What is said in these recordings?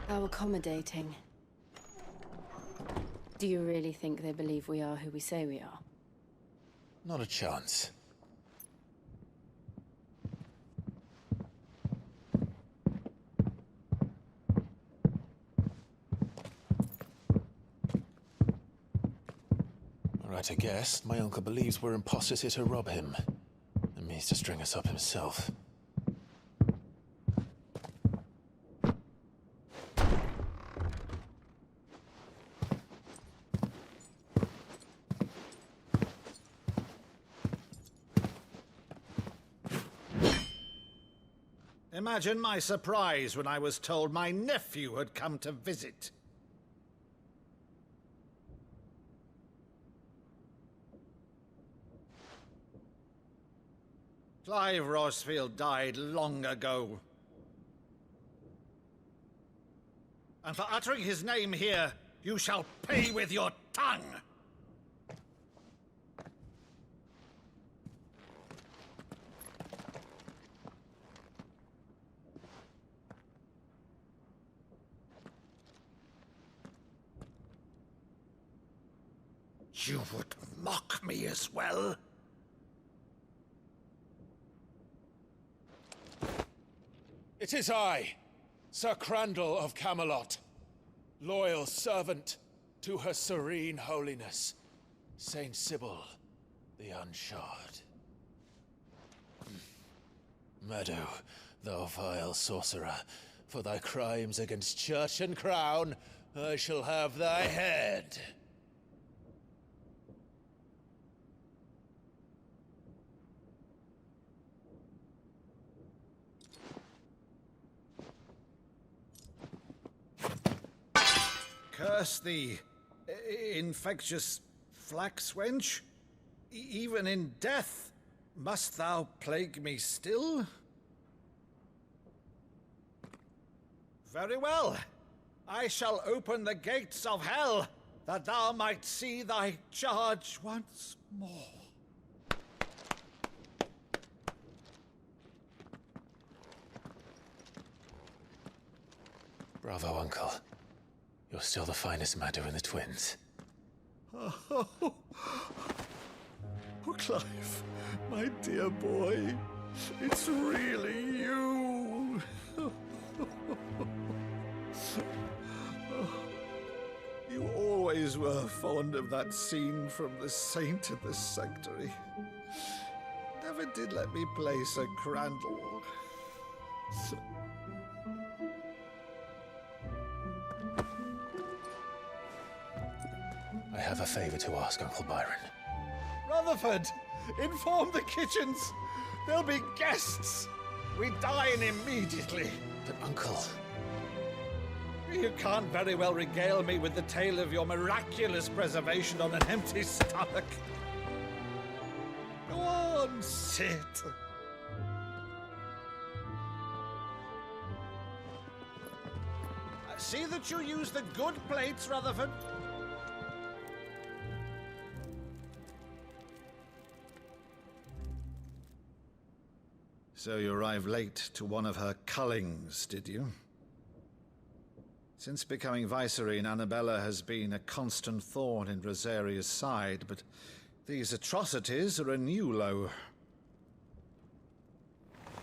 How accommodating. Do you really think they believe we are who we say we are? Not a chance. Alright, I guess. My uncle believes we're imposters here to rob him. And means to string us up himself. Imagine my surprise when I was told my nephew had come to visit. Clive Rosefield died long ago. And for uttering his name here, you shall pay with your tongue! You would mock me as well? It is I, Sir Crandall of Camelot, loyal servant to Her Serene Holiness, Saint Sybil the Unshod. Meadow, thou vile sorcerer, for thy crimes against church and crown, I shall have thy head. Curse thee, infectious flax wench. Even in death, must thou plague me still? Very well. I shall open the gates of hell, that thou might see thy charge once more. Bravo, Uncle. You're still the finest Meadow in the twins. Oh, Clive, my dear boy, it's really you. You always were fond of that scene from The Saint in the Sanctuary. Never did let me play Sir Crandall. I have a favor to ask, Uncle Byron. Rutherford, inform the kitchens. There'll be guests. We dine immediately. But, Uncle... You can't very well regale me with the tale of your miraculous preservation on an empty stomach. Go on, sit. See that you use the good plates, Rutherford. So you arrived late to one of her cullings, did you? Since becoming Vicereine, Annabella has been a constant thorn in Rosaria's side, but these atrocities are a new low.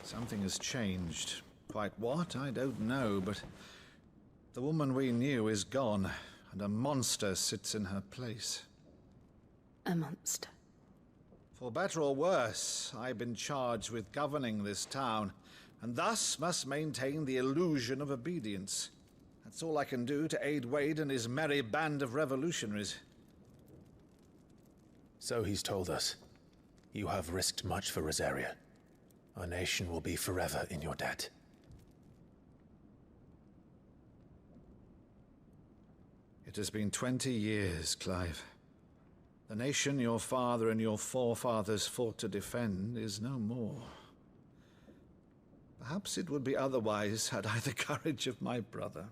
Something has changed. Quite what, I don't know, but the woman we knew is gone, and a monster sits in her place. A monster. For better or worse, I've been charged with governing this town, and thus must maintain the illusion of obedience. That's all I can do to aid Wade and his merry band of revolutionaries. So he's told us. You have risked much for Rosaria. Our nation will be forever in your debt. It has been 20 years, Clive. The nation your father and your forefathers fought to defend is no more. Perhaps it would be otherwise had I the courage of my brother.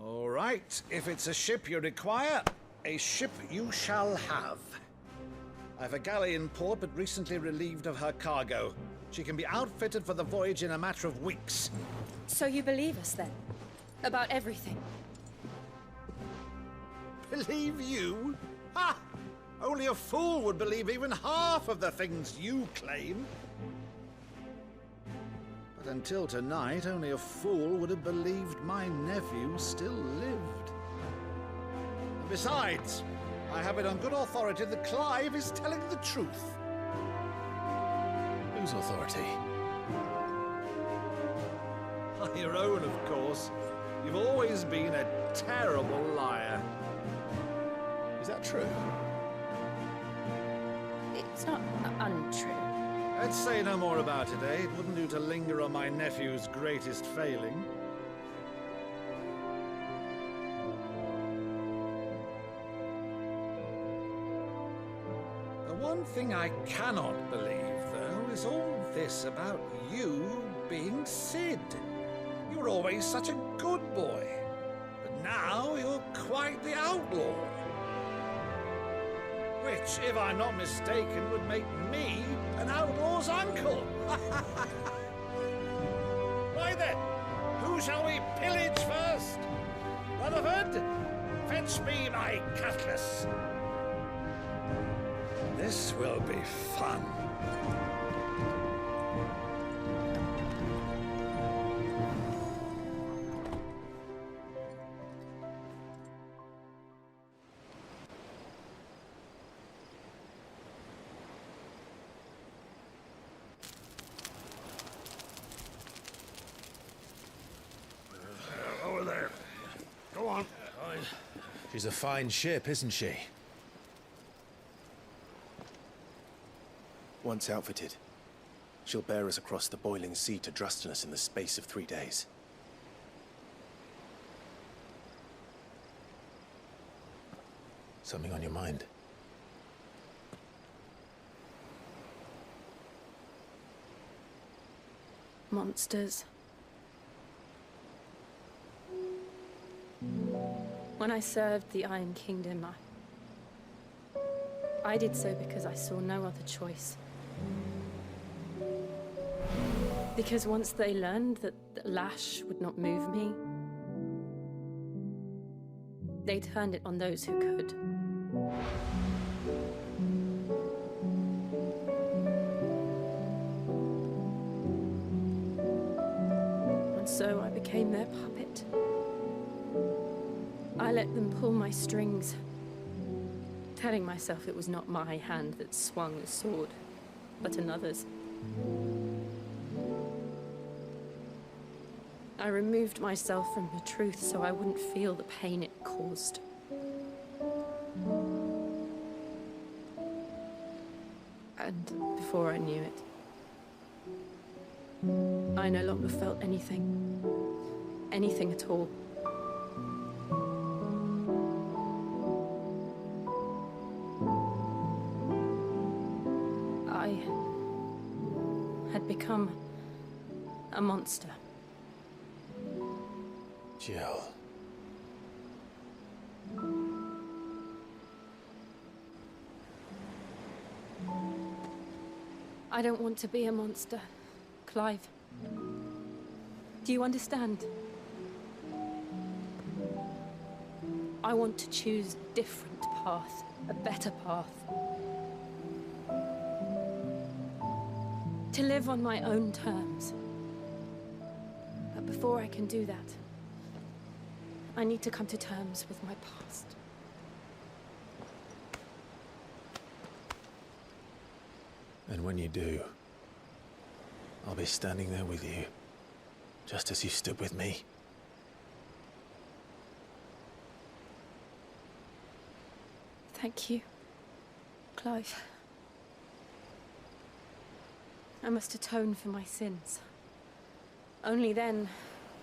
All right, if it's a ship you require, a ship you shall have. I have a galley in port, but recently relieved of her cargo. She can be outfitted for the voyage in a matter of weeks. So you believe us then? About everything? Believe you? Ha! Only a fool would believe even half of the things you claim. But until tonight, only a fool would have believed my nephew still lived. And besides, I have it on good authority that Clive is telling the truth. Whose authority? Your own, of course. You've always been a terrible liar. Is that true? It's not untrue. Let's say no more about it, eh? It wouldn't do to linger on my nephew's greatest failing. The one thing I cannot believe, though, is all this about you being Sid. You were always such a good boy, but now you're quite the outlaw. Which, if I'm not mistaken, would make me an outlaw's uncle. Right then, who shall we pillage first? Rutherford, fetch me my cutlass. This will be fun. Over there. Go on. She's a fine ship, isn't she? Once outfitted, she'll bear us across the boiling sea to Drustinus in the space of 3 days. Something on your mind? Monsters. When I served the Iron Kingdom, I did so because I saw no other choice. Because once they learned that the lash would not move me, they turned it on those who could. And so I became their puppet. I let them pull my strings, telling myself it was not my hand that swung the sword, but another's. I removed myself from the truth so I wouldn't feel the pain it caused. And before I knew it, I no longer felt anything. Anything at all. I had become a monster. Jill. I don't want to be a monster, Clive. Do you understand? I want to choose a different path, a better path. To live on my own terms. But before I can do that, I need to come to terms with my past. And when you do, I'll be standing there with you, just as you stood with me. Thank you, Clive. I must atone for my sins. Only then,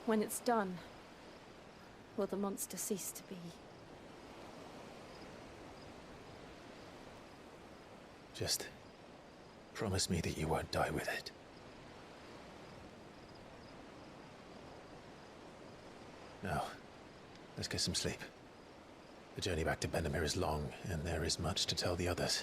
when it's done, will the monster cease to be. Just promise me that you won't die with it. Now, let's get some sleep. The journey back to Benamir is long, and there is much to tell the others.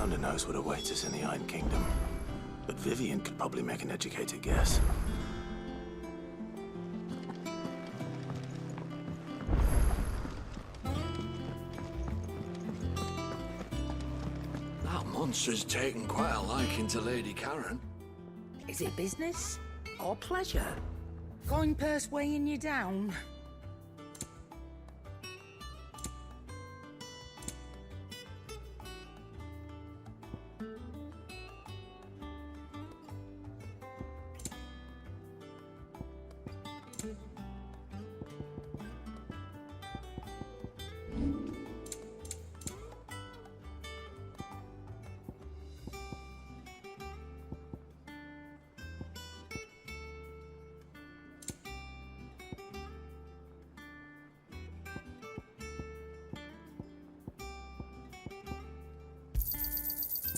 None knows what awaits us in the Iron Kingdom. But Vivian could probably make an educated guess. That monster's taken quite a liking to Lady Karen. Is it business or pleasure? Coin purse weighing you down?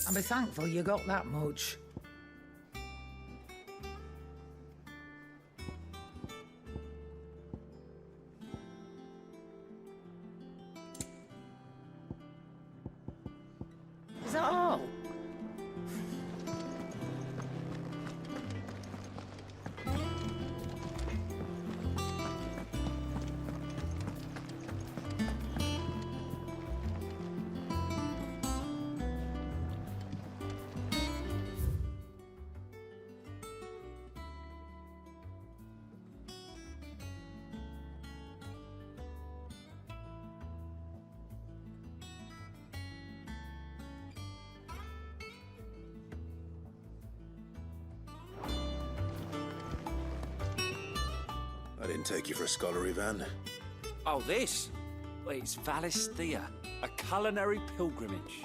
I'll be thankful you got that much. Is that all? I didn't take you for a scholarly van. Oh, this? Well, it's Valisthea, a culinary pilgrimage.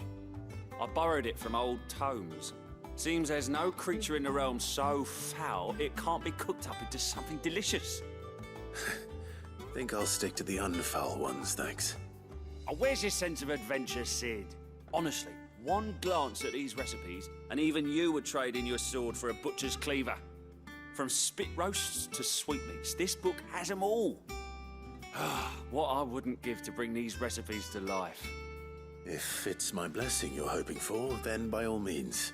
I borrowed it from old tomes. Seems there's no creature in the realm so foul it can't be cooked up into something delicious. Think I'll stick to the unfoul ones, thanks. Oh, where's your sense of adventure, Sid? Honestly, one glance at these recipes, and even you would trade in your sword for a butcher's cleaver. From spit roasts to sweetmeats, this book has them all. What I wouldn't give to bring these recipes to life. If it's my blessing you're hoping for, then by all means.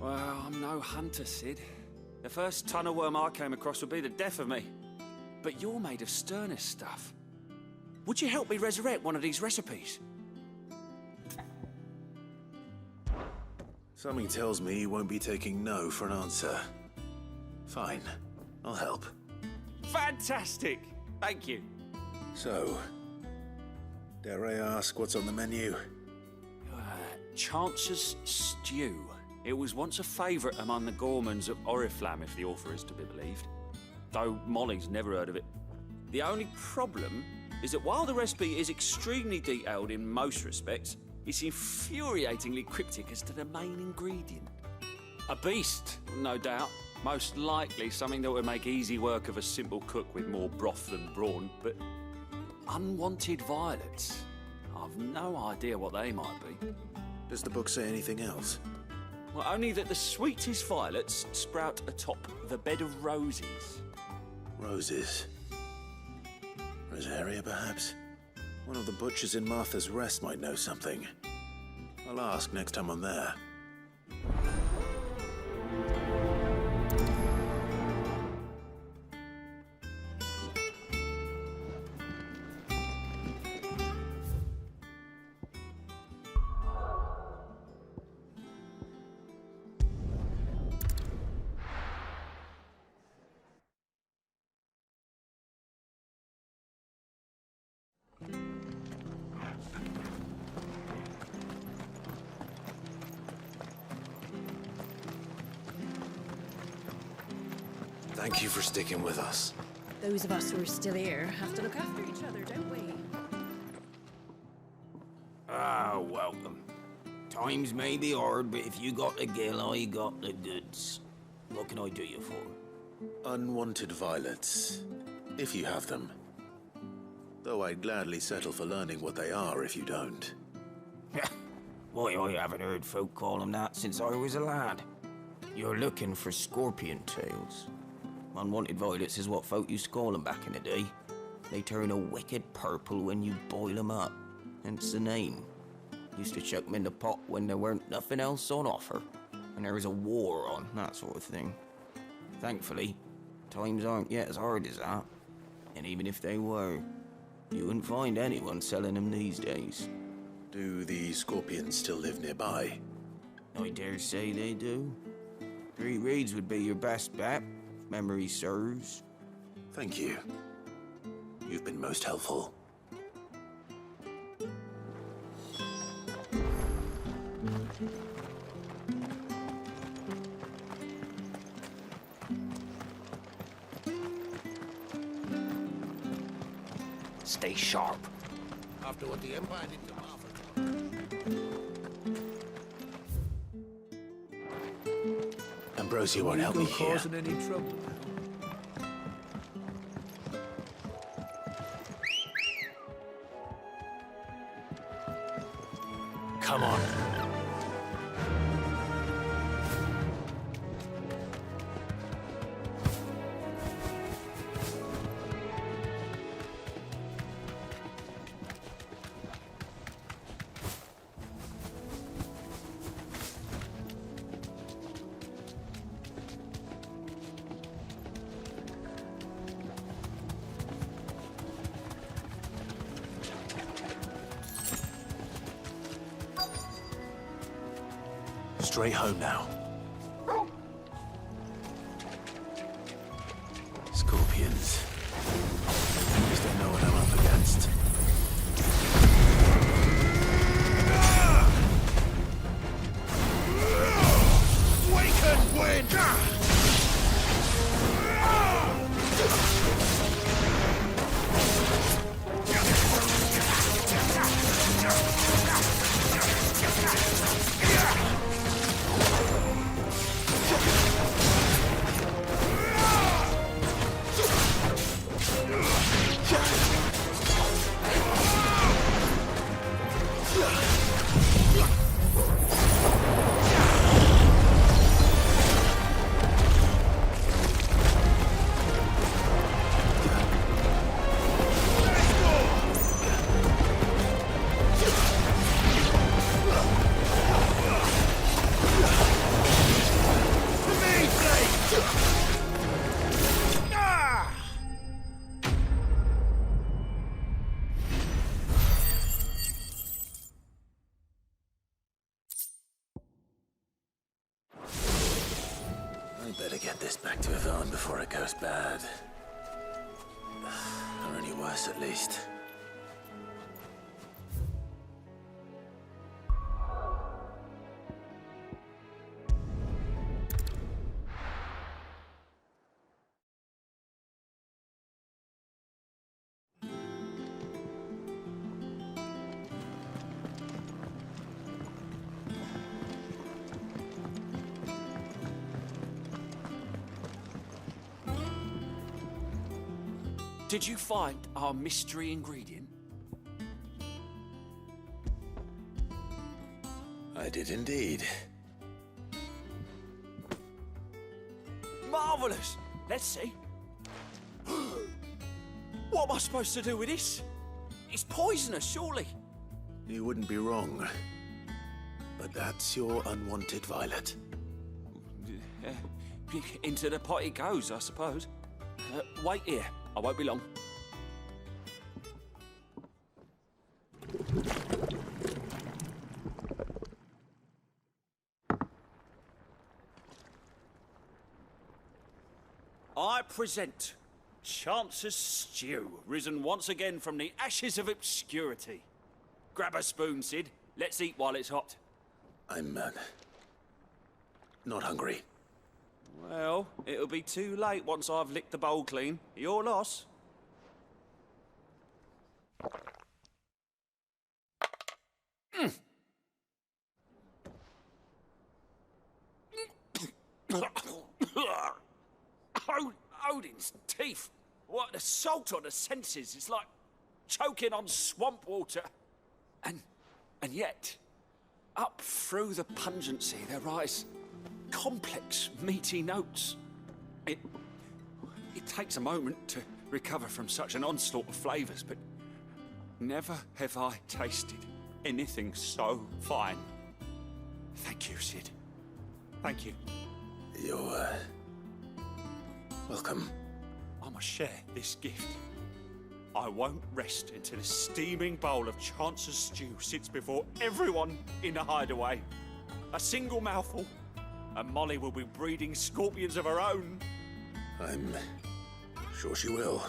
Well, I'm no hunter, Sid. The first tunnel worm I came across would be the death of me. But you're made of sterner stuff. Would you help me resurrect one of these recipes? Something tells me you won't be taking no for an answer. Fine, I'll help. Fantastic! Thank you. So, dare I ask what's on the menu? Chance's Stew. It was once a favourite among the gourmands of Oriflamme, if the author is to be believed. Though Molly's never heard of it. The only problem is that while the recipe is extremely detailed in most respects, it's infuriatingly cryptic as to the main ingredient. A beast, no doubt. Most likely something that would make easy work of a simple cook with more broth than brawn, but unwanted violets. I've no idea what they might be. Does the book say anything else? Well, only that the sweetest violets sprout atop the bed of roses. Roses. Rosaria, perhaps? One of the butchers in Martha's Rest might know something. I'll ask next time I'm there. Thank you for sticking with us. Those of us who are still here have to look after each other, don't we? Ah, welcome. Times may be hard, but if you got the gill, I got the goods. What can I do you for? Unwanted violets, if you have them. Though I'd gladly settle for learning what they are if you don't. Why, I haven't heard folk call them that since I was a lad. You're looking for scorpion tails. Unwanted violets is what folk used to call them back in the day. They turn a wicked purple when you boil them up, hence the name. Used to chuck them in the pot when there weren't nothing else on offer. When there was a war on, that sort of thing. Thankfully, times aren't yet as hard as that. And even if they were, you wouldn't find anyone selling them these days. Do the scorpions still live nearby? I dare say they do. 3 Reeds would be your best bet, if memory serves. Thank you. You've been most helpful. Stay sharp. After what the Empire did to Marvel. Ambrosia won't help me here. Causing any trouble? Come on. Straight home now. Scorpions. At least I know what I'm up against. Wake and win! I better get this back to Yvonne before it goes bad. Or any worse, at least. Did you find our mystery ingredient? I did indeed. Marvelous! Let's see. What am I supposed to do with this? It's poisonous, surely. You wouldn't be wrong. But that's your unwanted violet. Into the pot it goes, I suppose. Wait here. I won't be long. I present Chance's Stew, risen once again from the ashes of obscurity. Grab a spoon, Sid. Let's eat while it's hot. I'm, not hungry. Well, it'll be too late once I've licked the bowl clean. Your loss. Odin's teeth. What, the salt on the senses. It's like choking on swamp water. And yet, up through the pungency, there rise complex, meaty notes. It takes a moment to recover from such an onslaught of flavours, but never have I tasted anything so fine. Thank you, Sid. Thank you. You're, welcome. I must share this gift. I won't rest until a steaming bowl of Chance's stew sits before everyone in the hideaway. A single mouthful, and Molly will be breeding scorpions of her own. I'm sure she will.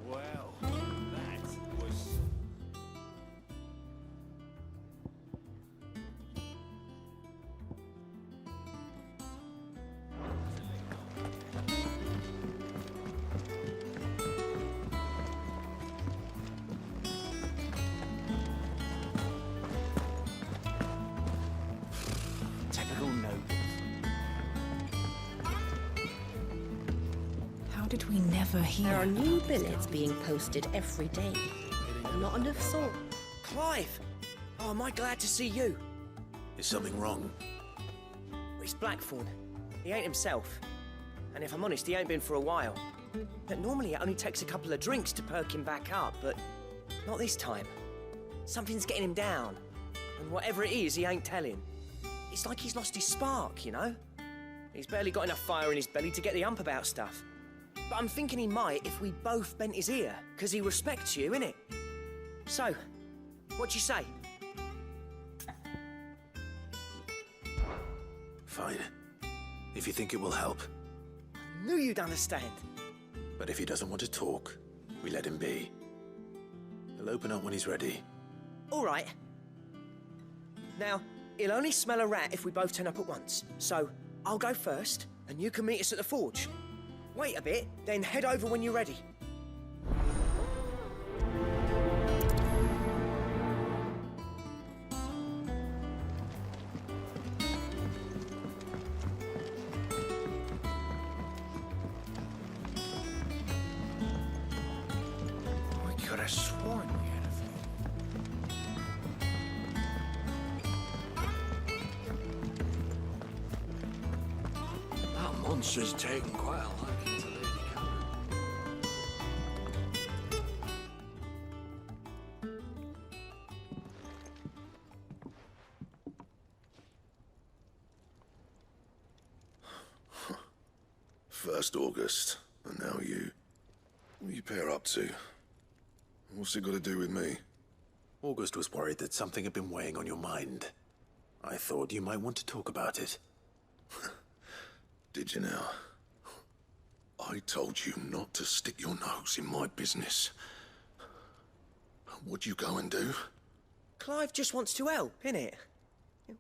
Well, that was... Typical noble. How did we never hear? There are new billets being posted every day. Not enough salt. Clive! Oh, am I glad to see you? Is something wrong? It's Blackthorn. He ain't himself. And if I'm honest, he ain't been for a while. But normally it only takes a couple of drinks to perk him back up, but not this time. Something's getting him down. And whatever it is, he ain't telling. It's like he's lost his spark, you know? He's barely got enough fire in his belly to get the ump about stuff. But I'm thinking he might if we both bent his ear, because he respects you, innit? So, what you say? Fine. If you think it will help. I knew you'd understand. But if he doesn't want to talk, we let him be. He'll open up when he's ready. All right. Now, he'll only smell a rat if we both turn up at once. So, I'll go first, and you can meet us at the forge. Wait a bit, then head over when you're ready. I could have sworn we had a few. That monster's taken quite a liking to Lady Karen. First August, and now you. What are you pair up to? What's it got to do with me? August was worried that something had been weighing on your mind. I thought you might want to talk about it. Did you now? I told you not to stick your nose in my business. What'd you go and do? Clive just wants to help, innit?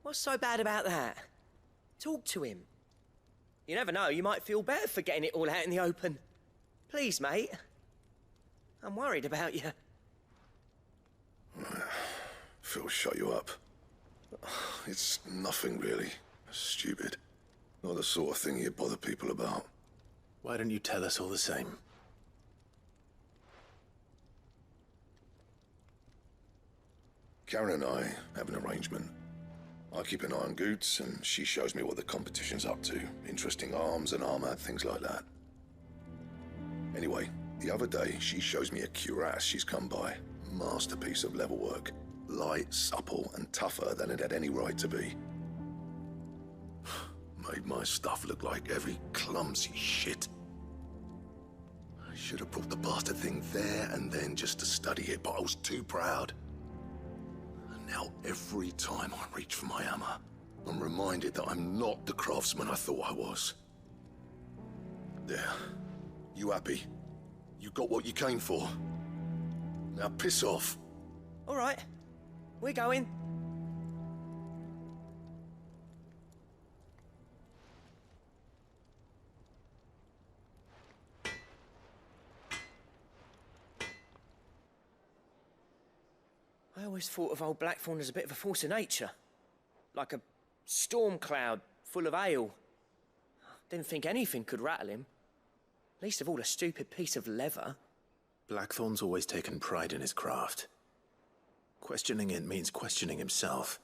What's so bad about that? Talk to him. You never know, you might feel better for getting it all out in the open. Please, mate. I'm worried about you. Phil shut you up. It's nothing really. Stupid. Not the sort of thing you bother people about. Why don't you tell us all the same? Karen and I have an arrangement. I keep an eye on Goots, and she shows me what the competition's up to. Interesting arms and armor, things like that. Anyway, the other day, she shows me a cuirass she's come by. Masterpiece of level work. Light, supple, and tougher than it had any right to be. Made my stuff look like every clumsy shit. I should have brought the bastard thing there and then just to study it, but I was too proud. Now, every time I reach for my hammer, I'm reminded that I'm not the craftsman I thought I was. There. You happy? You got what you came for? Now piss off. All right. We're going. I always thought of old Blackthorn as a bit of a force of nature. Like a storm cloud full of ale. Didn't think anything could rattle him. Least of all a stupid piece of leather. Blackthorn's always taken pride in his craft. Questioning it means questioning himself.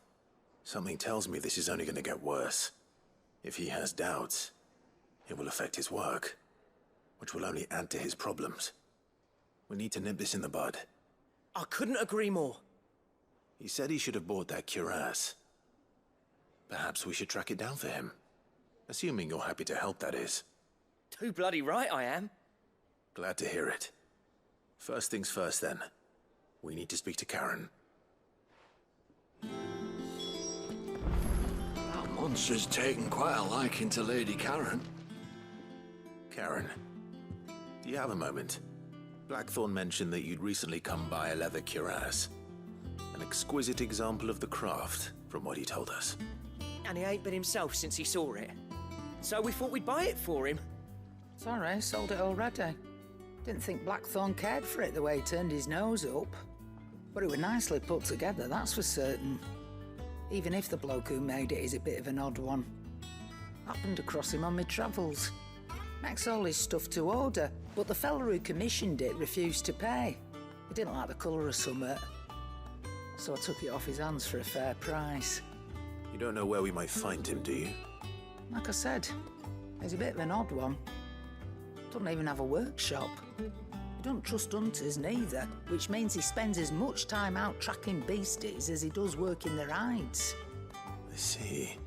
Something tells me this is only going to get worse. If he has doubts, it will affect his work, which will only add to his problems. We need to nip this in the bud. I couldn't agree more. He said he should have bought that cuirass. Perhaps we should track it down for him. Assuming you're happy to help, that is. Too bloody right I am. Glad to hear it. First things first, then. We need to speak to Karen. That monster's taken quite a liking to Lady Karen. Karen, do you have a moment? Blackthorn mentioned that you'd recently come by a leather cuirass. An exquisite example of the craft, from what he told us. And he ain't been himself since he saw it. So we thought we'd buy it for him. Sorry, sold it already. Didn't think Blackthorn cared for it the way he turned his nose up. But it was nicely put together, that's for certain. Even if the bloke who made it is a bit of an odd one. Happened across him on my travels. Makes all his stuff to order, but the fella who commissioned it refused to pay. He didn't like the colour of summit. So I took it off his hands for a fair price. You don't know where we might find him, do you? Like I said, he's a bit of an odd one. Doesn't even have a workshop. He don't trust hunters neither, which means he spends as much time out tracking beasties as he does working their hides. I see.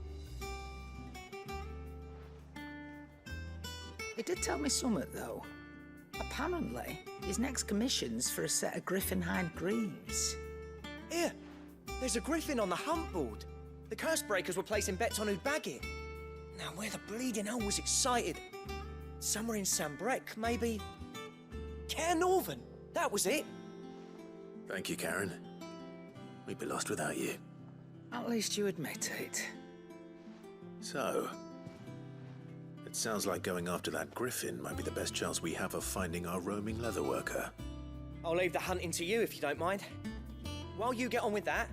He did tell me something, though. Apparently, his next commission's for a set of griffin hide greaves. Here, there's a griffin on the hunt board. The curse breakers were placing bets on who'd bag it. Now, where the bleeding hell was it sighted? Somewhere in Sambrec, maybe? Care Northern, that was it. Thank you, Karen. We'd be lost without you. At least you admit it. So, it sounds like going after that griffin might be the best chance we have of finding our roaming leatherworker. I'll leave the hunting to you if you don't mind. While you get on with that,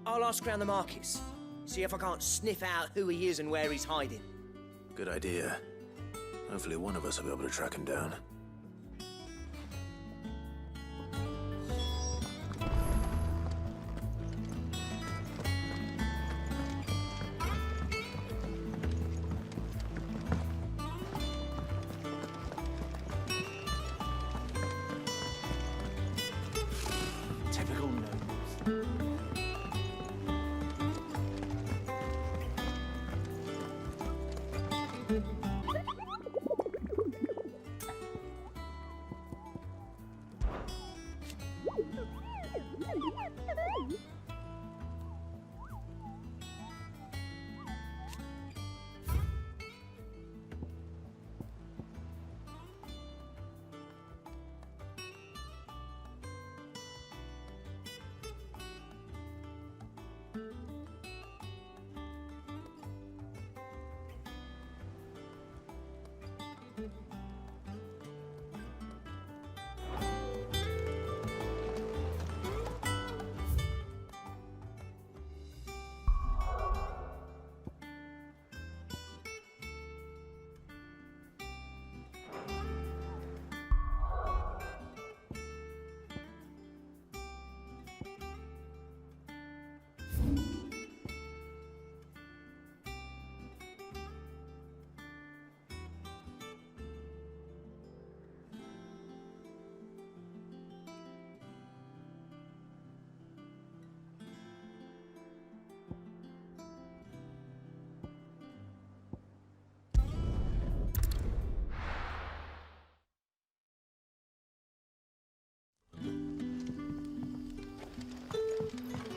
I'll ask around the markets. See if I can't sniff out who he is and where he's hiding. Good idea. Hopefully one of us will be able to track him down. Typical nobles.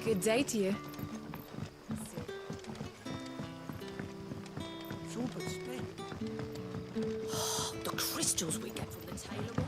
Good day to you. The crystals we get from the tailor.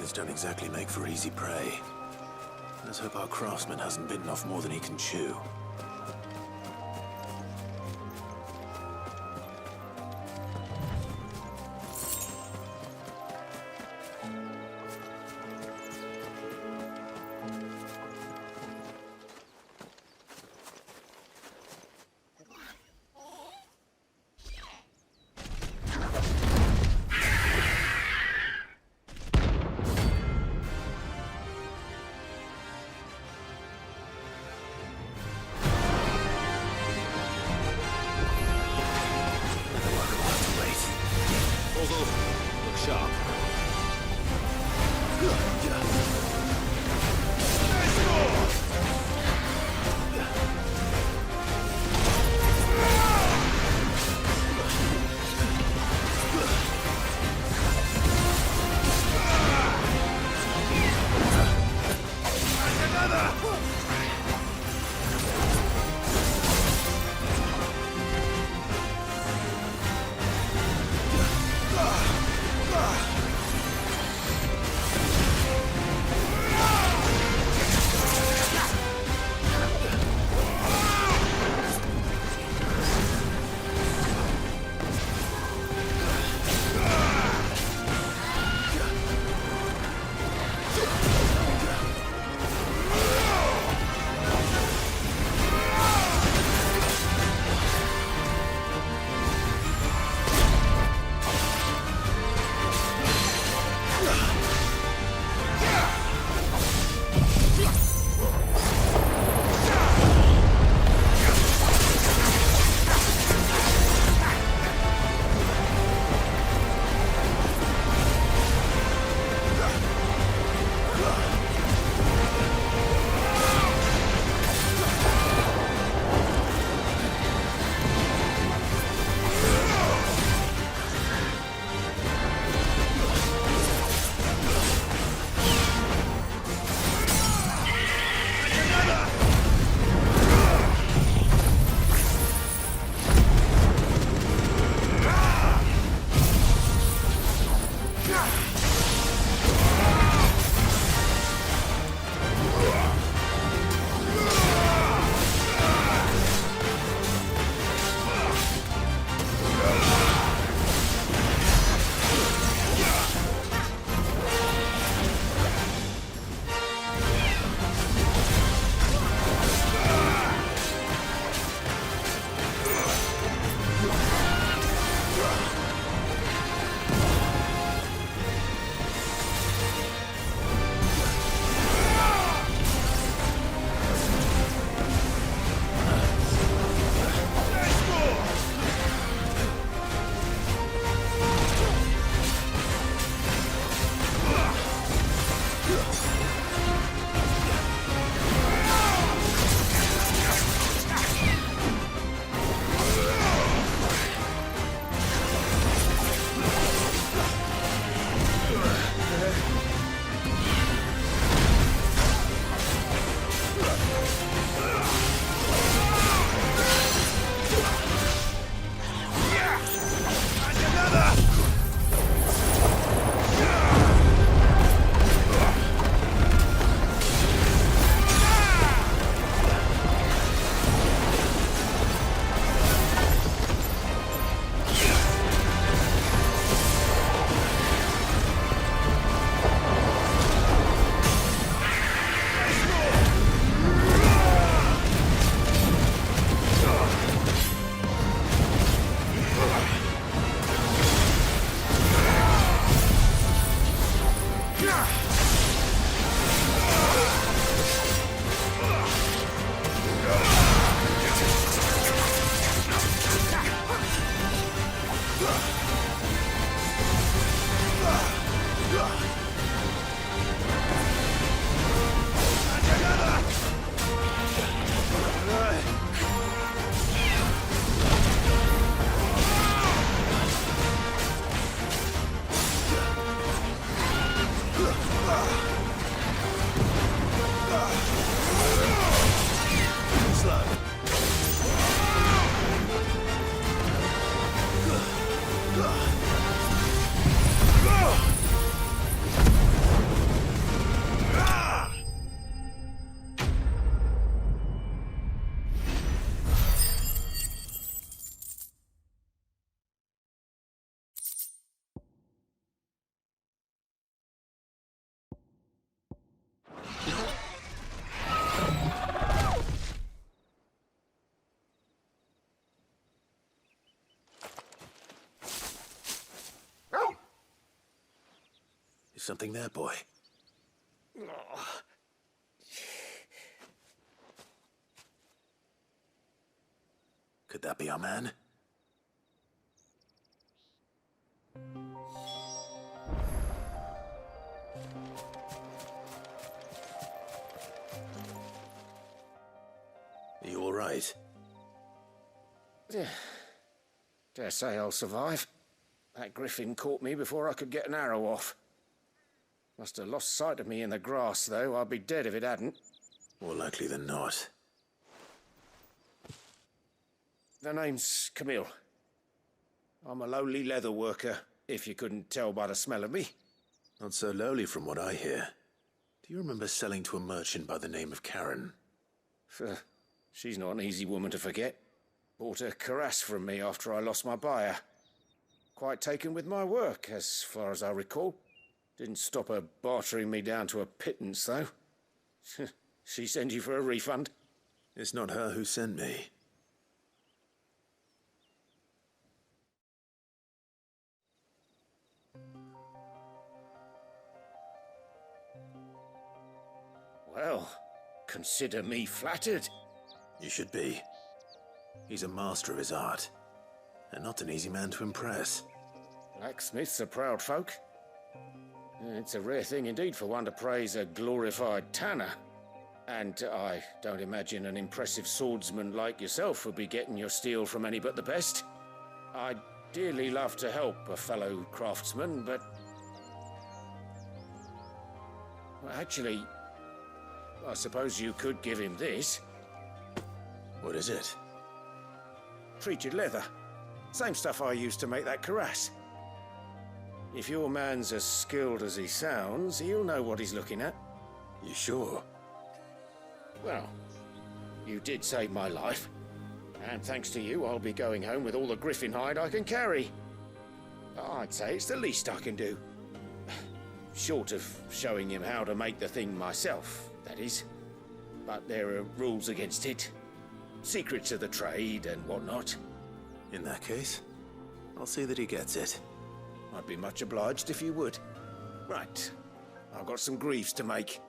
Goblins don't exactly make for easy prey. Let's hope our craftsman hasn't bitten off more than he can chew. Something there, boy? Could that be our man? Are you all right? Dare say I'll survive. That griffin caught me before I could get an arrow off. Must have lost sight of me in the grass, though. I'd be dead if it hadn't. More likely than not. The name's Camille. I'm a lowly leather worker, if you couldn't tell by the smell of me. Not so lowly from what I hear. Do you remember selling to a merchant by the name of Karen? She's not an easy woman to forget. Bought a cuirass from me after I lost my buyer. Quite taken with my work, as far as I recall. Didn't stop her bartering me down to a pittance, though. She sent you for a refund? It's not her who sent me. Well, consider me flattered. You should be. He's a master of his art, and not an easy man to impress. Blacksmiths are proud folk. It's a rare thing indeed for one to praise a glorified tanner. And I don't imagine an impressive swordsman like yourself would be getting your steel from any but the best. I'd dearly love to help a fellow craftsman, but... Well, actually, I suppose you could give him this. What is it? Treated leather. Same stuff I used to make that cuirass. If your man's as skilled as he sounds, he'll know what he's looking at. You sure? Well, you did save my life. And thanks to you, I'll be going home with all the griffin hide I can carry. I'd say it's the least I can do. Short of showing him how to make the thing myself, that is. But there are rules against it. Secrets of the trade and whatnot. In that case, I'll see that he gets it. I'd be much obliged if you would. Right. I've got some greaves to make.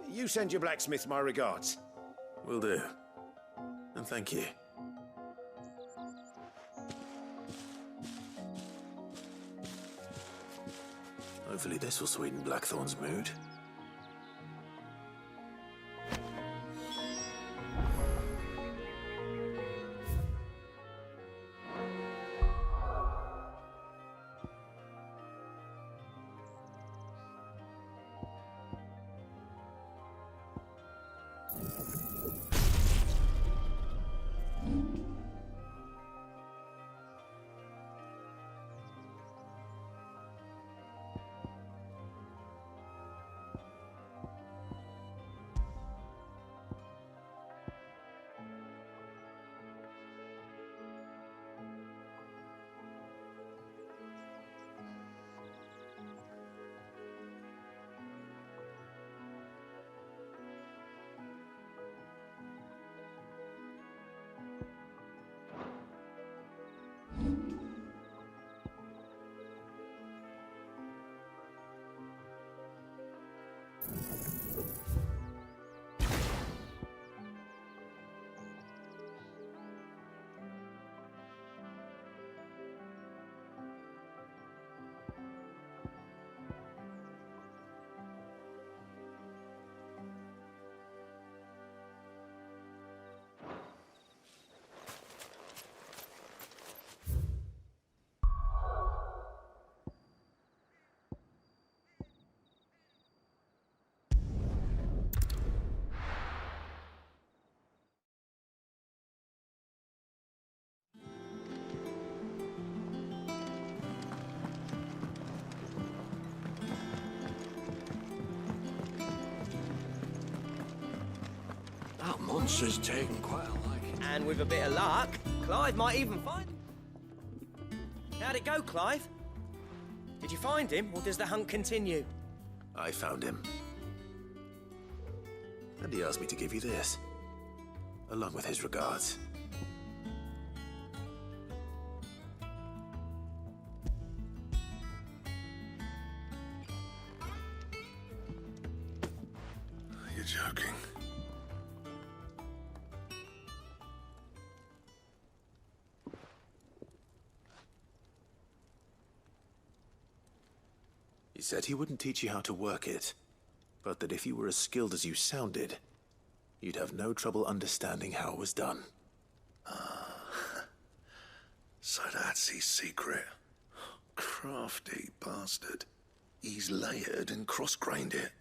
You send your blacksmith my regards. Will do. And thank you. Hopefully this will sweeten Blackthorn's mood. That monster's taken quite a liking. And with a bit of luck, Clive might even find him. How'd it go, Clive? Did you find him, or does the hunt continue? I found him. And he asked me to give you this, along with his regards. joking. He said he wouldn't teach you how to work it, but that if you were as skilled as you sounded, you'd have no trouble understanding how it was done. So that's his secret. Crafty bastard. He's layered and cross-grained it.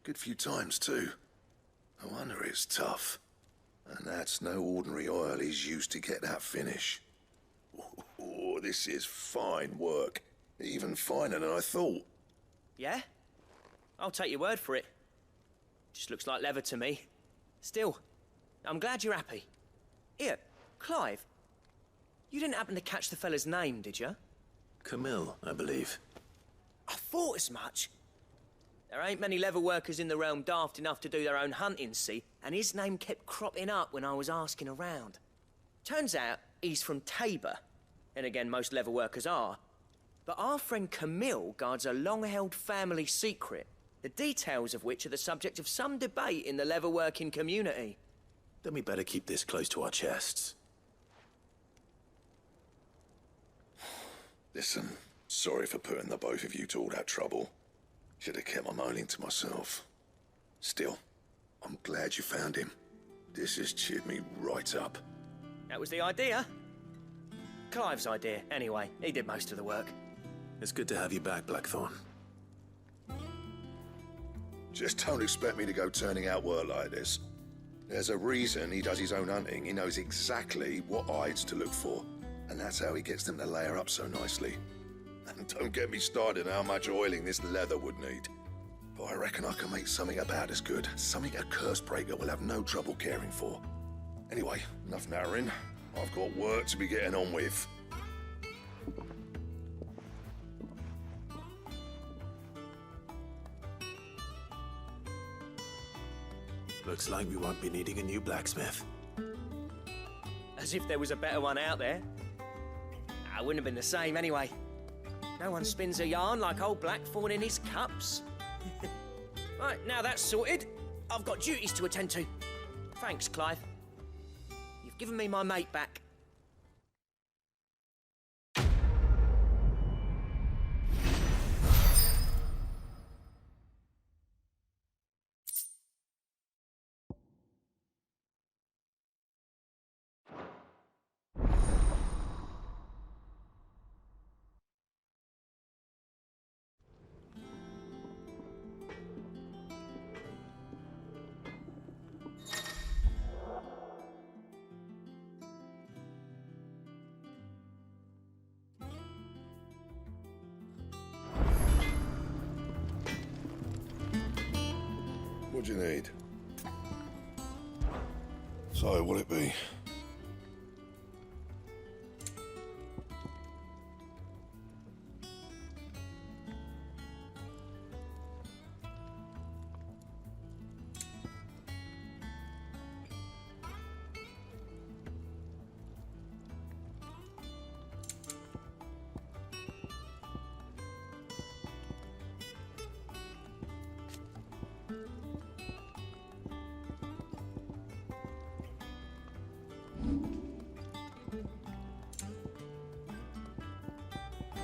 Good few times, too. No wonder it's tough. And that's no ordinary oil he's used to get that finish. Oh, this is fine work. Even finer than I thought. Yeah? I'll take your word for it. Just looks like leather to me. Still, I'm glad you're happy. Here, Clive. You didn't happen to catch the fella's name, did you? Camille, I believe. I thought as much. There ain't many leather workers in the realm daft enough to do their own hunting, see? And his name kept cropping up when I was asking around. Turns out he's from Tabor. And again, most leather workers are. But our friend Camille guards a long-held family secret, the details of which are the subject of some debate in the leather-working community. Then we better keep this close to our chests. Listen, sorry for putting the both of you to all that trouble. Should have kept my moaning to myself. Still, I'm glad you found him. This has cheered me right up. That was the idea. Clive's idea, anyway. He did most of the work. It's good to have you back, Blackthorn. Just don't expect me to go turning out work like this. There's a reason he does his own hunting. He knows exactly what hides to look for. And that's how he gets them to layer up so nicely. And don't get me started on how much oiling this leather would need. But I reckon I can make something about as good. Something a Cursebreaker will have no trouble caring for. Anyway, enough narrowing. I've got work to be getting on with. Looks like we won't be needing a new blacksmith. As if there was a better one out there. I wouldn't have been the same anyway. No one spins a yarn like old Blackthorn in his cups. Right, now that's sorted, I've got duties to attend to. Thanks, Clive. You've given me my mate back. What do you need? So, what'll it be?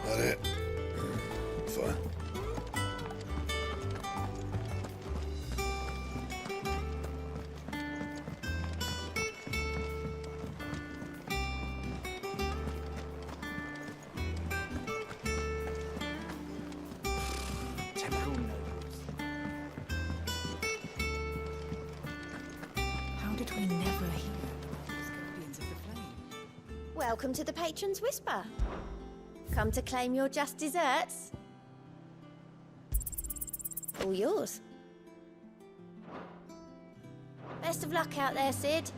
That it? Fine. How did we never hear about those guardians of the flame? Welcome to the Patron's Whisper. Come to claim your just desserts? All yours. Best of luck out there, Sid.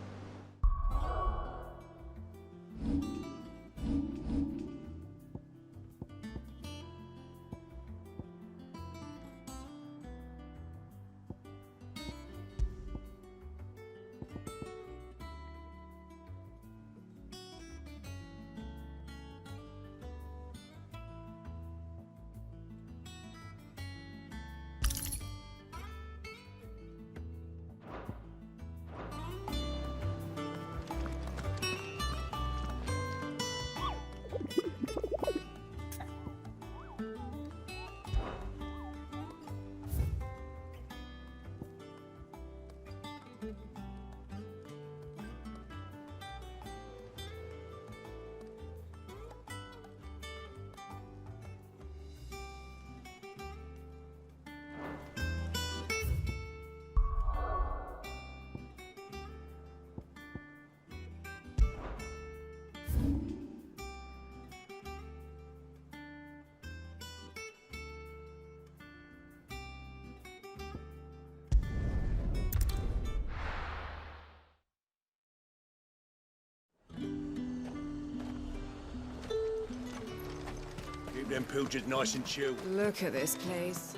them pilgers nice and chill. Look at this place.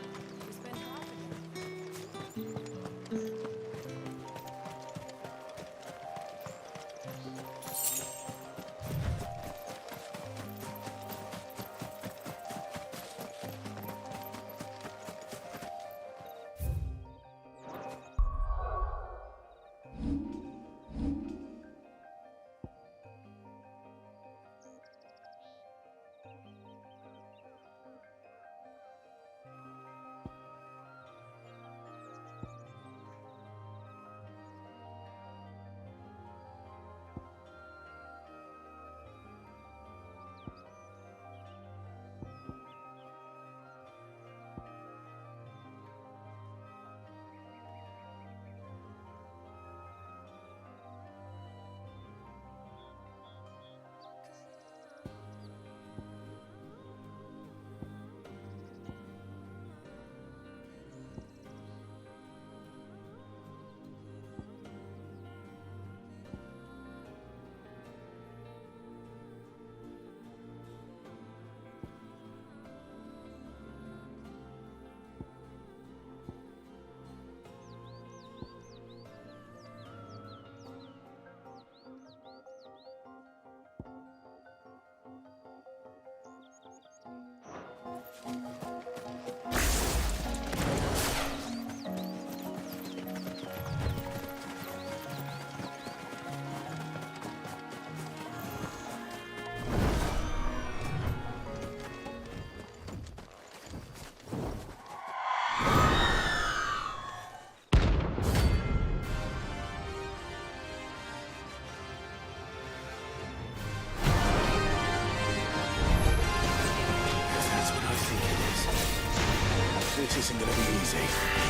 This isn't gonna be easy.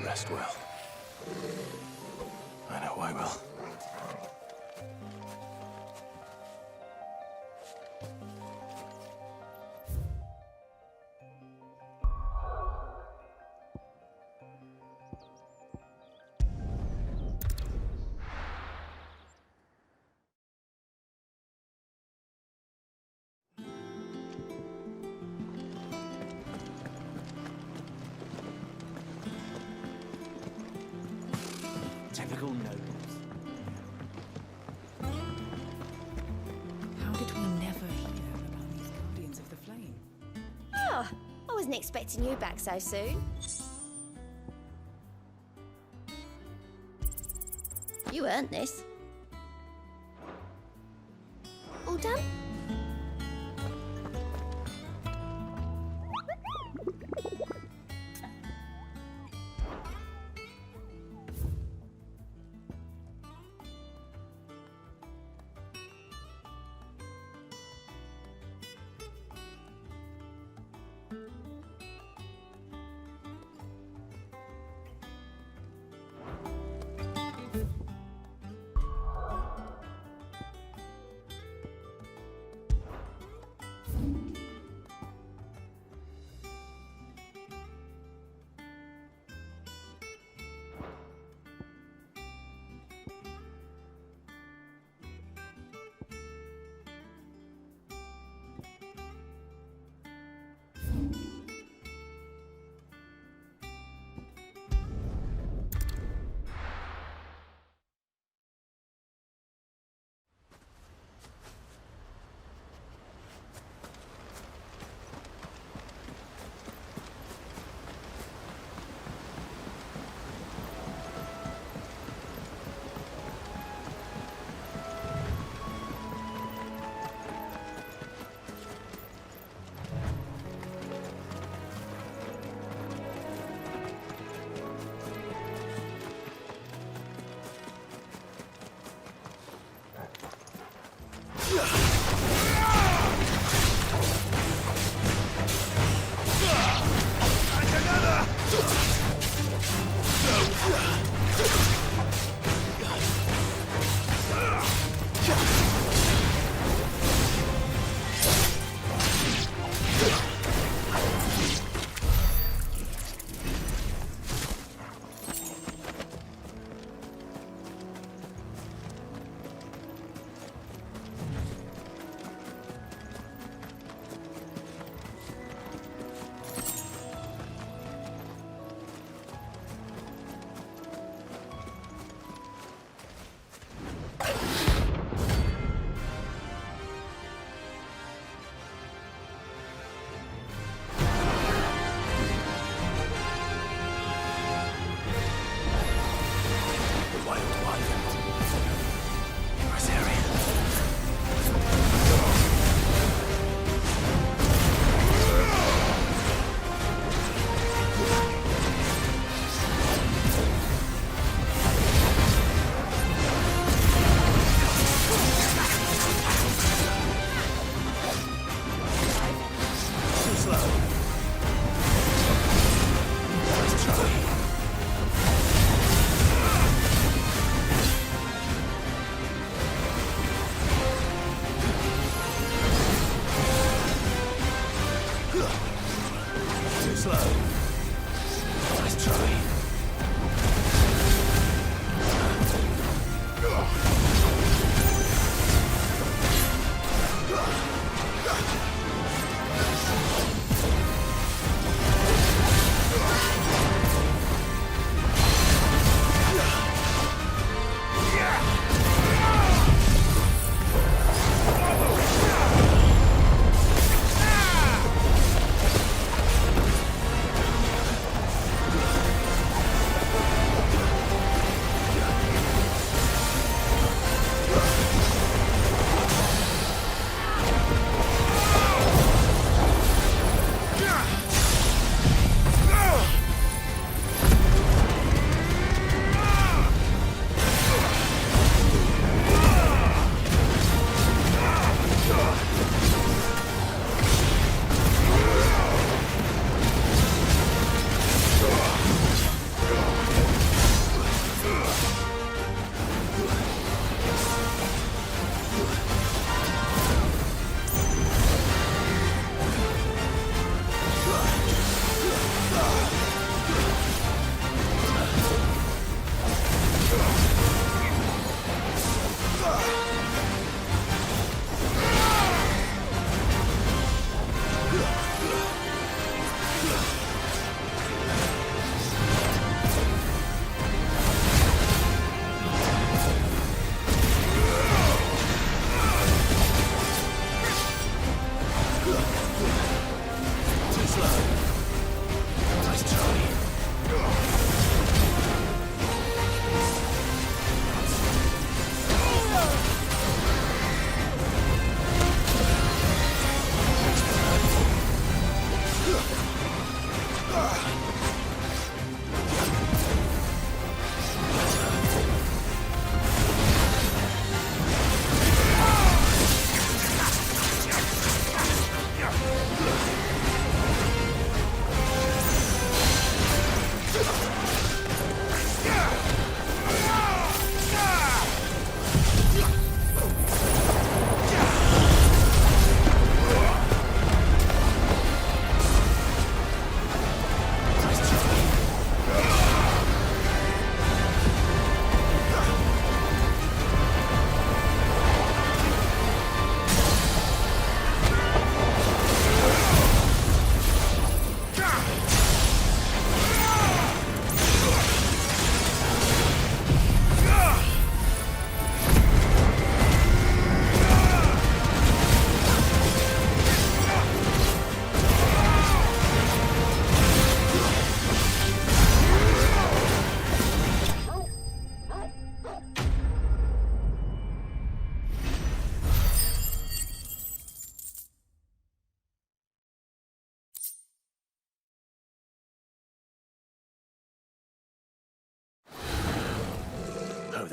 Rest well. I know I will. Typical nobles. How did we never hear about these Guardians of the Flame? Oh, I wasn't expecting you back so soon. You earned this. All done?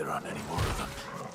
there aren't any more of them.